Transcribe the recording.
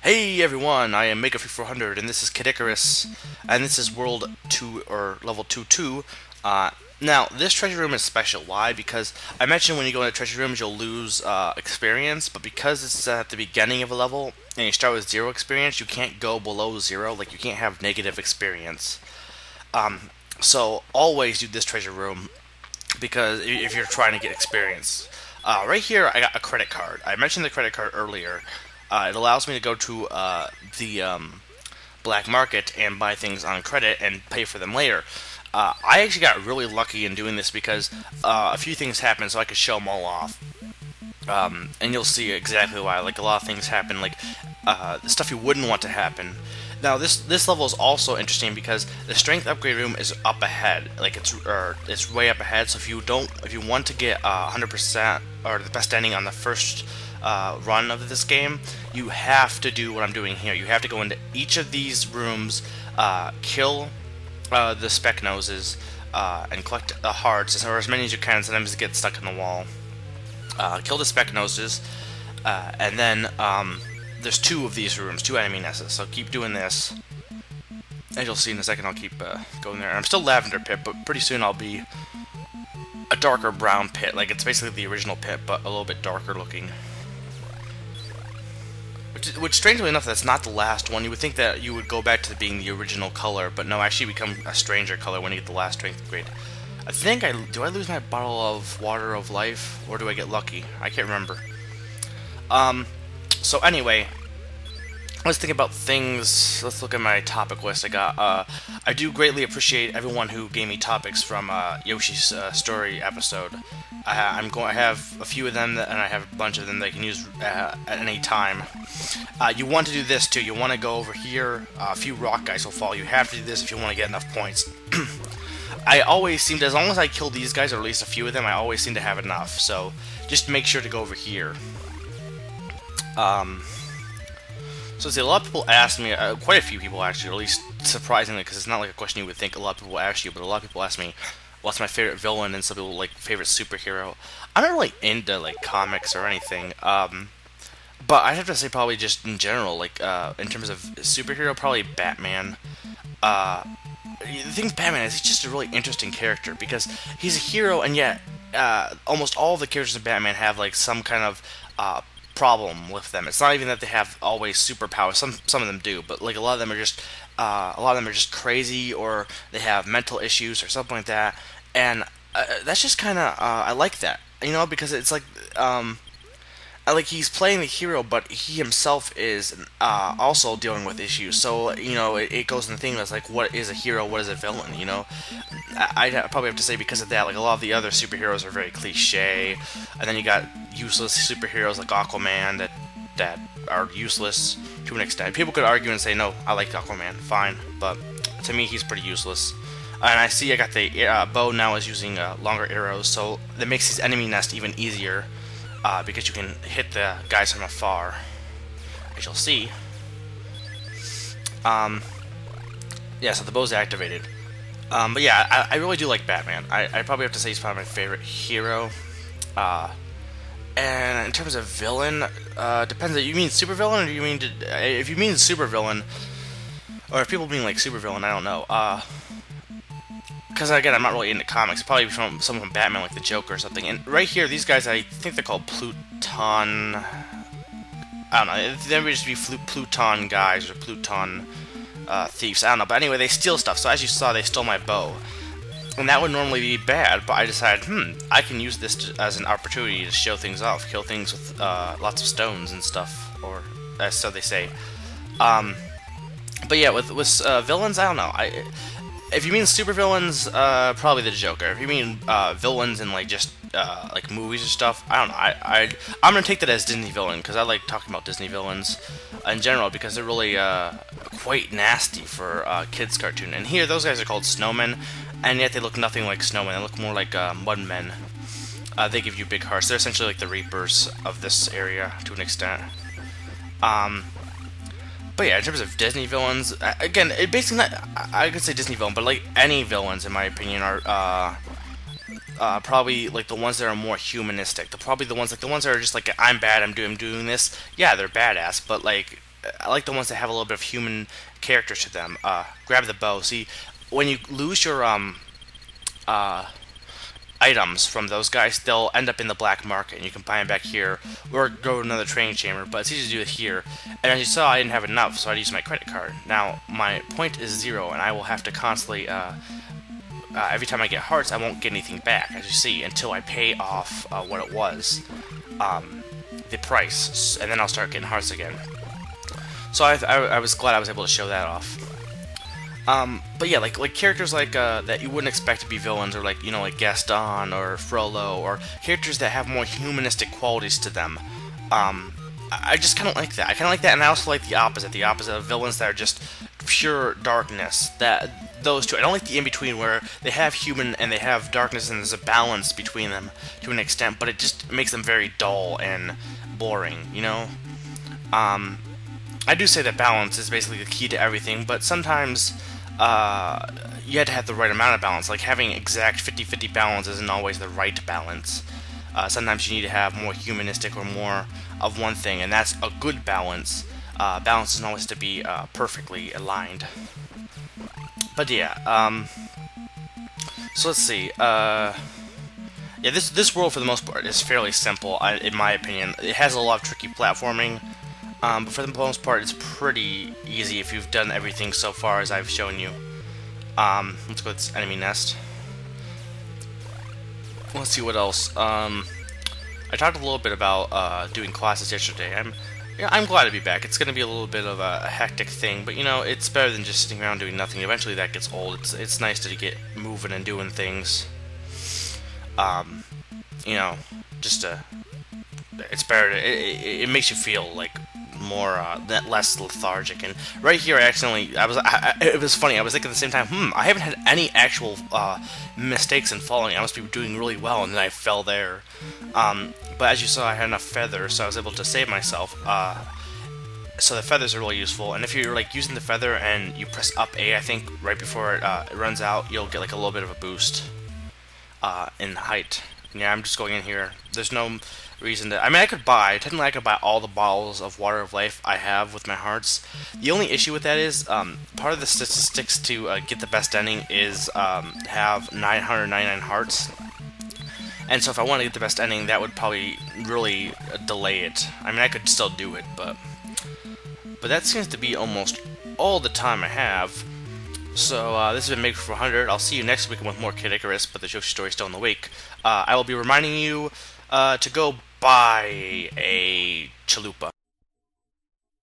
Hey everyone, I am Mega400 and this is Kid Icarus, and this is World 2, or Level 2-2. Now, this treasure room is special. Why? Because I mentioned when you go into treasure rooms you'll lose experience, but because this is at the beginning of a level, and you start with 0 experience, you can't go below 0, like you can't have negative experience. So always do this treasure room, because if you're trying to get experience. Right here I got a credit card. I mentioned the credit card earlier. It allows me to go to the black market and buy things on credit and pay for them later. I actually got really lucky in doing this because a few things happened, so I could show them all off. And you'll see exactly why. Like, a lot of things happen, like the stuff you wouldn't want to happen. Now, this level is also interesting because the strength upgrade room is up ahead. Like, it's way up ahead. So if you want to get 100% or the best ending on the first run of this game, you have to do what I'm doing here. You have to go into each of these rooms, kill the speck noses, and collect hearts, or as many as you can. Sometimes they get stuck in the wall. Kill the speck noses, and then there's 2 of these rooms, 2 enemy nests. So keep doing this. As you'll see in a second, I'll keep going there. I'm still Lavender Pit, but pretty soon I'll be a darker brown pit. Like, it's basically the original pit, but a little bit darker looking. Which, strangely enough, that's not the last one. You would think that you would go back to being the original color, but no, actually become a stranger color when you get the last strength upgrade. I think do I lose my bottle of water of life, or do I get lucky? I can't remember. So anyway, let's think about things. Let's look at my topic list. I do greatly appreciate everyone who gave me topics from Yoshi's story episode. I have a few of them, and I have a bunch of them that I can use at any time. You want to do this too. You want to go over here. A few rock guys will fall. You have to do this if you want to get enough points. I always seem to, as long as I kill these guys, or at least a few of them, I always seem to have enough. So just make sure to go over here. So see, a lot of people ask me, quite a few people actually, or at least surprisingly, because it's not like a question you would think a lot of people ask you, but a lot of people ask me, what's my favorite villain, and some people like favorite superhero. I'm not really into like comics or anything, but I'd have to say probably just in general, like in terms of superhero, probably Batman. The thing with Batman is he's just a really interesting character because he's a hero, and yet almost all of the characters in Batman have like some kind of problem with them. It's not even that they have always superpowers. Some of them do, but like a lot of them are just crazy, or they have mental issues or something like that. And that's just kind of I like that, you know, because it's like like he's playing the hero, but he himself is also dealing with issues. So, you know, it goes in the thing that's like, what is a hero, what is a villain, you know? I'd probably have to say, because of that, like a lot of the other superheroes are very cliche, and then you got useless superheroes like Aquaman that are useless to an extent. People could argue and say, no, I like Aquaman, fine, but to me he's pretty useless. And I see I got the bow now is using longer arrows, so that makes his enemy nest even easier. Because you can hit the guys from afar, as you'll see. Yeah, so the bow's activated. But yeah, I really do like Batman. I probably have to say he's probably my favorite hero. And in terms of villain, depends. You mean supervillain, or do you mean if you mean supervillain, or if people mean like supervillain, I don't know. Because again, I'm not really into comics. Probably from someone from Batman, like the Joker or something. And right here, these guys, I think they're called Pluton. I don't know. They would just be Pluton guys or Pluton thieves. I don't know. But anyway, they steal stuff. So as you saw, they stole my bow, and that would normally be bad. But I decided, I can use this as an opportunity to show things off, kill things with lots of stones and stuff, or so they say. But yeah, with villains, I don't know. If you mean supervillains, probably the Joker. If you mean villains in like just like movies or stuff, I don't know. I'm gonna take that as Disney villain, because I like talking about Disney villains in general, because they're really quite nasty for kids cartoon. And here, those guys are called Snowmen, and yet they look nothing like snowmen. They look more like mudmen. They give you big hearts. They're essentially like the Reapers of this area to an extent. But yeah, in terms of Disney villains, again, it basically not, I could say Disney villain, but like any villains, in my opinion, are probably like the ones that are more humanistic. They're probably the ones that are just like, I'm bad, I'm doing this. Yeah, they're badass, but like I like the ones that have a little bit of human character to them. Grab the bow. See, when you lose your items from those guys, they'll end up in the black market, and you can buy them back here, or go to another training chamber, but it's easy to do it here. And as you saw, I didn't have enough, so I'd use my credit card. Now, my point is 0, and I will have to constantly, every time I get hearts, I won't get anything back, as you see, until I pay off what it was, the price, and then I'll start getting hearts again. So I was glad I was able to show that off. But yeah, like characters like that you wouldn't expect to be villains, or like, you know, like Gaston or Frollo, or characters that have more humanistic qualities to them. I just kind of like that. I kind of like that, and I also like the opposite of villains that are just pure darkness. Those two. I don't like the in-between where they have human and they have darkness, and there's a balance between them to an extent, but it just makes them very dull and boring, you know? I do say that balance is basically the key to everything, but sometimes you had to have the right amount of balance. Like, having exact 50-50 balance isn't always the right balance. Sometimes you need to have more humanistic or more of one thing, and that's a good balance. Balance doesn't always have to be perfectly aligned. But yeah, so let's see. Yeah, this world for the most part is fairly simple, in my opinion. It has a lot of tricky platforming, but for the most part, it's pretty easy if you've done everything so far as I've shown you. Let's go to this enemy nest. Let's see what else. I talked a little bit about doing classes yesterday. I'm glad to be back. It's going to be a little bit of a hectic thing, but you know, it's better than just sitting around doing nothing. Eventually that gets old. It's nice to get moving and doing things. You know, just it's better. It makes you feel like more less lethargic. And right here, it was funny. I was thinking at the same time, I haven't had any actual mistakes in falling. I must be doing really well, and then I fell there. But as you saw, I had enough feathers, so I was able to save myself. So the feathers are really useful, and if you're like using the feather and you press up A, I think right before it runs out, you'll get like a little bit of a boost in height. Yeah, I'm just going in here. There's no reason to. I mean, technically I could buy all the bottles of Water of Life I have with my hearts. The only issue with that is part of the statistics to get the best ending is have 999 hearts. And so if I want to get the best ending, that would probably really delay it. I mean, I could still do it, but that seems to be almost all the time I have. So this has been Make for 100. I'll see you next week with more Kid Icarus, but the Yoshi story is still in the wake. I will be reminding you to go buy a chalupa.